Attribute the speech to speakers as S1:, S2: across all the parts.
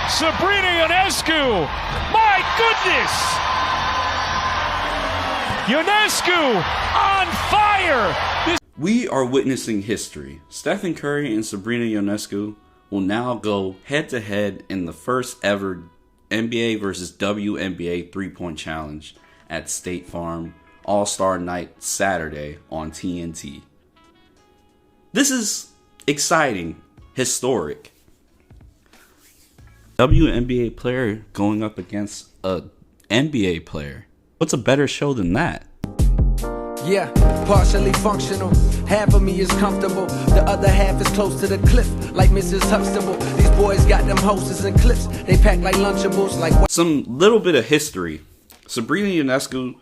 S1: Sabrina Ionescu. My goodness. Ionescu on fire.
S2: We are witnessing history. Stephen Curry and Sabrina Ionescu will now go head-to-head in the first ever NBA versus WNBA three-point challenge at State Farm All-Star Night Saturday on TNT. This is exciting, historic. WNBA player going up against a NBA player. What's a better show than that?
S3: Yeah, partially functional. Half of me is comfortable. The other half is close to the cliff, like Mrs. Huxtable. These boys got them hoses and clips. They pack like Lunchables. Like
S2: some little bit of history. Sabrina Ionescu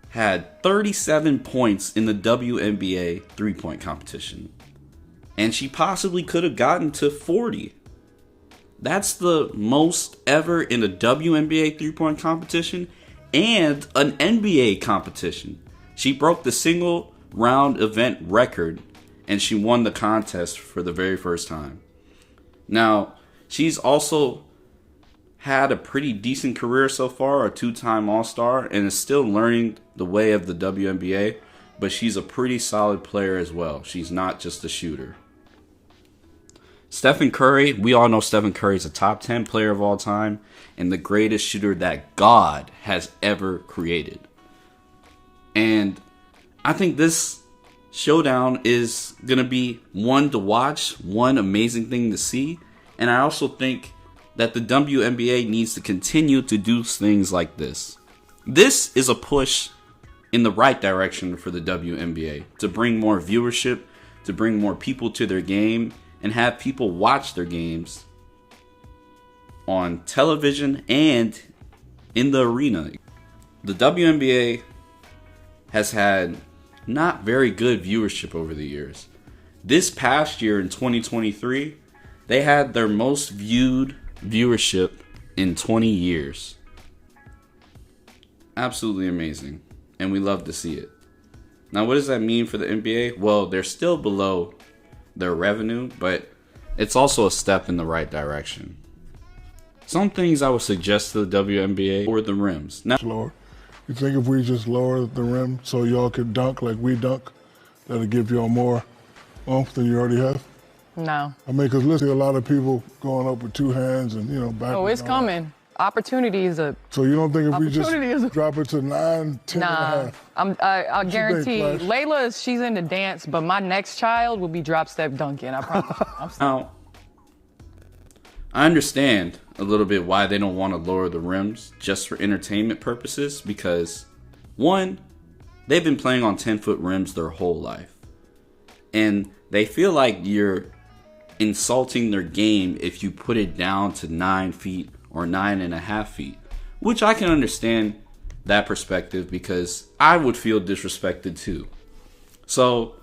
S2: had 37 points in the WNBA three-point competition, and she possibly could have gotten to 40. That's the most ever in a WNBA three-point competition and an NBA competition. She broke the single round event record, and she won the contest for the very first time. Now, she's also had a pretty decent career so far, a two-time All-Star, and is still learning the way of the WNBA, but she's a pretty solid player as well. She's not just a shooter. Stephen Curry, we all know Stephen Curry is a top 10 player of all time and the greatest shooter that God has ever created. And I think this showdown is going to be one to watch, one amazing thing to see. And I also think that the WNBA needs to continue to do things like this. This is a push in the right direction for the WNBA to bring more viewership, to bring more people to their game, and have people watch their games on television and in the arena. The WNBA has had not very good viewership over the years. This past year in 2023, they had their most viewed viewership in 20 years. Absolutely amazing. And we love to see it. Now, what does that mean for the NBA? Well, they're still below their revenue, but it's also a step in the right direction. Some things I would suggest to the WNBA or the rims. Now,
S4: you think if we just lower the rim so y'all could dunk like we dunk, that'll give y'all more oomph than you already have?
S5: No.
S4: I mean, because listen, a lot of people going up with two hands and, back.
S5: Oh, it's coming. Opportunity is a...
S4: So you don't think if we just drop it to 9, 10
S5: nah,
S4: and a half?
S5: I guarantee. Layla, she's into dance, but my next child will be drop step dunking. I promise.
S2: Now, I understand a little bit why they don't want to lower the rims just for entertainment purposes, because one, they've been playing on 10-foot rims their whole life. And they feel like you're insulting their game if you put it down to 9 feet or 9.5 feet, which I can understand that perspective because I would feel disrespected too. So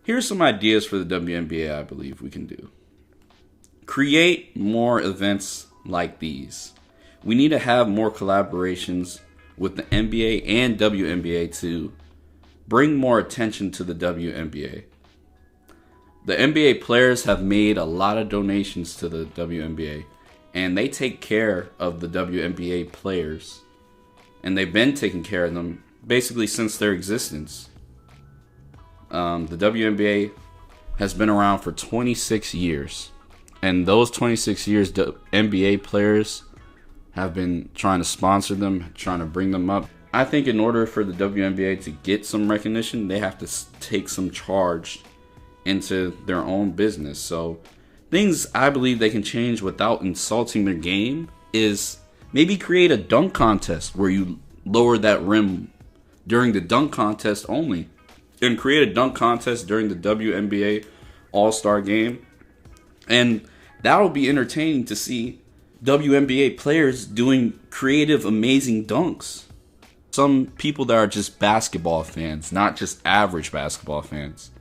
S2: here's some ideas for the WNBA I believe we can do. Create more events like these. We need to have more collaborations with the NBA and WNBA to bring more attention to the WNBA. The NBA players have made a lot of donations to the WNBA, and they take care of the WNBA players, and they've been taking care of them basically since their existence. The WNBA has been around for 26 years. And those 26 years, the NBA players have been trying to sponsor them, trying to bring them up. I think in order for the WNBA to get some recognition, they have to take some charge into their own business. So things I believe they can change without insulting their game is maybe create a dunk contest where you lower that rim during the dunk contest only. And create a dunk contest during the WNBA All-Star game. And that'll be entertaining to see WNBA players doing creative, amazing dunks. Some people that are just basketball fans, not just average basketball fans,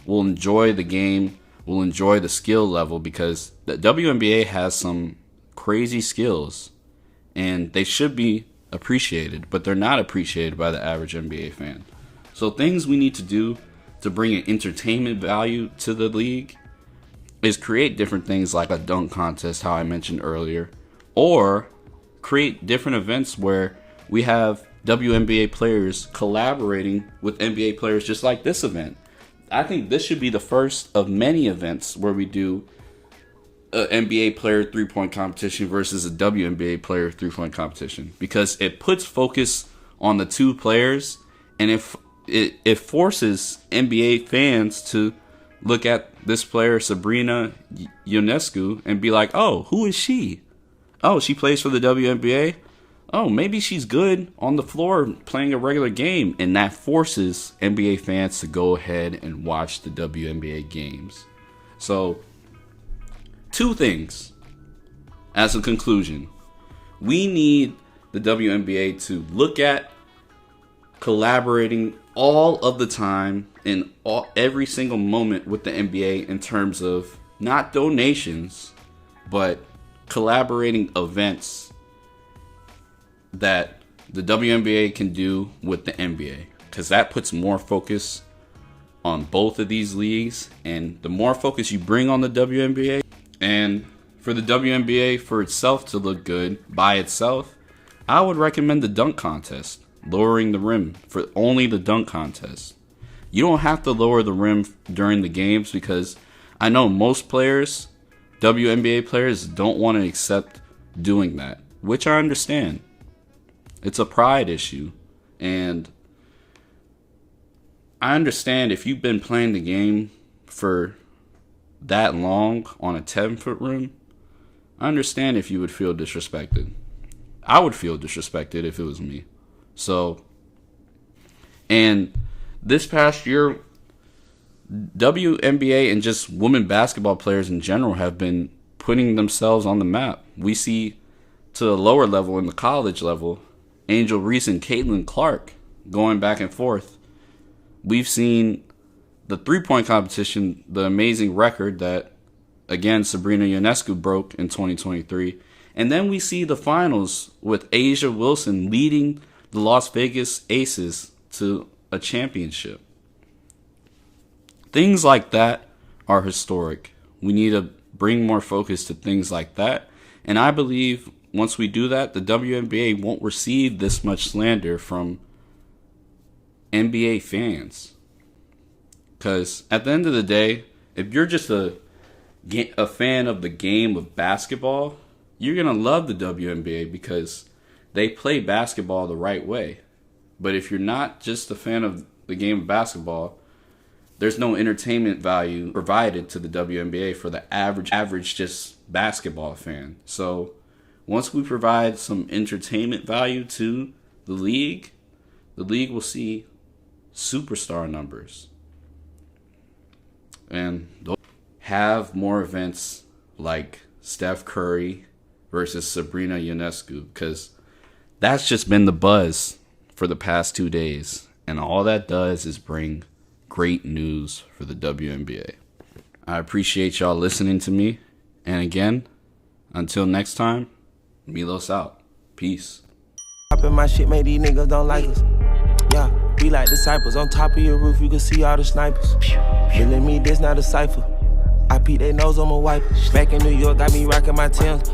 S2: will enjoy the game, will enjoy the skill level because the WNBA has some crazy skills and they should be appreciated, but they're not appreciated by the average NBA fan. So things we need to do to bring an entertainment value to the league is create different things like a dunk contest, how I mentioned earlier. or create different events where we have WNBA players collaborating with NBA players, just like this event. I think this should be the first of many events where we do an NBA player 3-point competition versus a WNBA player 3-point competition, because it puts focus on the two players, and if it forces NBA fans to look at this player, Sabrina Ionescu, and be like, oh, who is she? Oh, she plays for the WNBA? Oh, maybe she's good on the floor playing a regular game. And that forces NBA fans to go ahead and watch the WNBA games. So, two things as a conclusion. We need the WNBA to look at collaborating all of the time in every single moment with the NBA in terms of not donations, but collaborating events that the WNBA can do with the NBA, because that puts more focus on both of these leagues. And the more focus you bring on the WNBA, and for the WNBA for itself to look good by itself, I would recommend the dunk contest, lowering the rim for only the dunk contest. You don't have to lower the rim during the games, because I know most players, WNBA players, don't want to accept doing that, which I understand. It's a pride issue, and I understand if you've been playing the game for that long on a 10-foot rim, I understand if you would feel disrespected. I would feel disrespected if it was me. So, and this past year, WNBA and just women basketball players in general have been putting themselves on the map. We see to the lower level, in the college level, Angel Reese and Caitlin Clark going back and forth. We've seen the 3-point competition, the amazing record that, again, Sabrina Ionescu broke in 2023. And then we see the finals with Asia Wilson leading the Las Vegas Aces to a championship. Things like that are historic. We need to bring more focus to things like that. And I believe once we do that, the WNBA won't receive this much slander from NBA fans. Because at the end of the day, if you're just a fan of the game of basketball, you're going to love the WNBA because they play basketball the right way. But if you're not just a fan of the game of basketball, there's no entertainment value provided to the WNBA for the average just basketball fan. So once we provide some entertainment value to the league will see superstar numbers. And they'll have more events like Steph Curry versus Sabrina Ionescu, because that's just been the buzz for the past 2 days. And all that does is bring great news for the WNBA. I appreciate y'all listening to me. And again, until next time, Milos out. Peace.
S6: Poppin' my shit, made these niggas don't like us. Yeah, be like disciples. On top of your roof, you can see all the snipers. Feeling me, this not a cipher. I peep they nose on my wiper. Back in New York, got me rocking my Timbs.